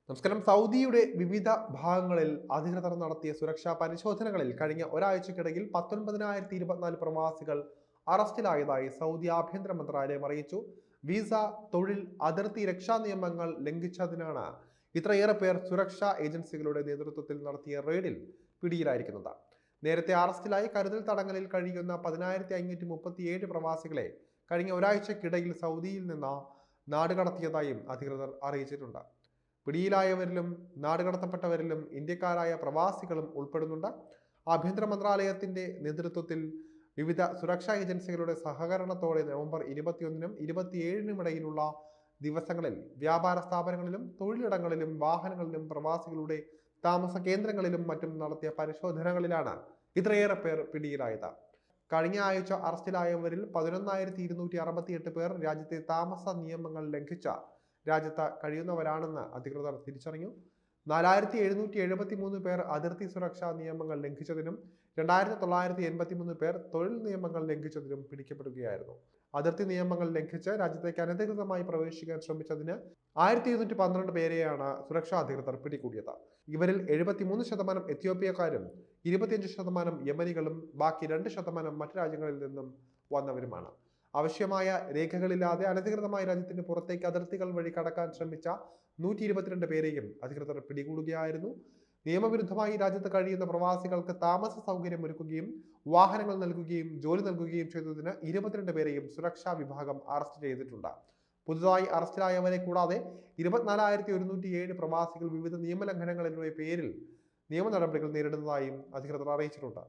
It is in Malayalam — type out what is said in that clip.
നമസ്കാരം. സൗദിയുടെ വിവിധ ഭാഗങ്ങളിൽ അധികൃതർ നടത്തിയ സുരക്ഷാ പരിശോധനകളിൽ കഴിഞ്ഞ ഒരാഴ്ചക്കിടയിൽ 19,024 പ്രവാസികൾ അറസ്റ്റിലായതായി സൗദി ആഭ്യന്തര മന്ത്രാലയം അറിയിച്ചു. വിസ, തൊഴിൽ, അതിർത്തി രക്ഷാ നിയമങ്ങൾ ലംഘിച്ചതിനാണ് ഇത്രയേറെ പേർ സുരക്ഷാ ഏജൻസികളുടെ നേതൃത്വത്തിൽ നടത്തിയ റെയ്ഡിൽ പിടിയിലായിരിക്കുന്നത്. നേരത്തെ അറസ്റ്റിലായി കരുതൽ തടങ്കലിൽ കഴിയുന്ന 10,537 പ്രവാസികളെ കഴിഞ്ഞ ഒരാഴ്ചക്കിടയിൽ സൗദിയിൽ നിന്ന് നാടുകടത്തിയതായും അധികൃതർ അറിയിച്ചിട്ടുണ്ട്. പിടിയിലായവരിലും നാടുകടത്തപ്പെട്ടവരിലും ഇന്ത്യക്കാരായ പ്രവാസികളും ഉൾപ്പെടുന്നുണ്ട്. ആഭ്യന്തര മന്ത്രാലയത്തിന്റെ നേതൃത്വത്തിൽ വിവിധ സുരക്ഷാ ഏജൻസികളുടെ സഹകരണത്തോടെ നവംബർ 21-നും 27-നും ഇടയിലുള്ള ദിവസങ്ങളിൽ വ്യാപാര സ്ഥാപനങ്ങളിലും തൊഴിലിടങ്ങളിലും വാഹനങ്ങളിലും പ്രവാസികളുടെ താമസ കേന്ദ്രങ്ങളിലും മറ്റും നടത്തിയ പരിശോധനകളിലാണ് ഇത്രയേറെ പേർ പിടിയിലായത്. കഴിഞ്ഞ ആഴ്ച അറസ്റ്റിലായവരിൽ 11,268 പേർ രാജ്യത്തെ താമസ നിയമങ്ങൾ ലംഘിച്ച രാജ്യത്ത് കഴിയുന്നവരാണെന്ന് അധികൃതർ തിരിച്ചറിഞ്ഞു. 4,773 പേർ അതിർത്തി സുരക്ഷാ നിയമങ്ങൾ ലംഘിച്ചതിനും 2,983 പേർ തൊഴിൽ നിയമങ്ങൾ ലംഘിച്ചതിനും പിടിക്കപ്പെടുകയായിരുന്നു. അതിർത്തി നിയമങ്ങൾ ലംഘിച്ച് രാജ്യത്തേക്ക് അനധികൃതമായി പ്രവേശിക്കാൻ ശ്രമിച്ചതിന് 1,212 പേരെയാണ് സുരക്ഷാ അധികൃതർ പിടികൂടിയത്. ഇവരിൽ 73% എത്യോപ്യക്കാരും 25% യമനികളും ബാക്കി 2% മറ്റു രാജ്യങ്ങളിൽ നിന്നും വന്നവരുമാണ്. ആവശ്യമായ രേഖകളില്ലാതെ അനധികൃതമായി രാജ്യത്തിന് പുറത്തേക്ക് അതിർത്തികൾ വഴി കടക്കാൻ ശ്രമിച്ച 122 പേരെയും അധികൃതർ പിടികൂടുകയായിരുന്നു. നിയമവിരുദ്ധമായി രാജ്യത്ത് കഴിയുന്ന പ്രവാസികൾക്ക് താമസ സൗകര്യം ഒരുക്കുകയും വാഹനങ്ങൾ നൽകുകയും ജോലി നൽകുകയും ചെയ്തതിന് 22 പേരെയും സുരക്ഷാ വിഭാഗം അറസ്റ്റ് ചെയ്തിട്ടുണ്ട്. പുതുതായി അറസ്റ്റിലായവരെ കൂടാതെ 24,107 പ്രവാസികൾ വിവിധ നിയമലംഘനങ്ങളുടെ പേരിൽ നിയമ നടപടികൾ നേരിടുന്നതായും അധികൃതർ അറിയിച്ചിട്ടുണ്ട്.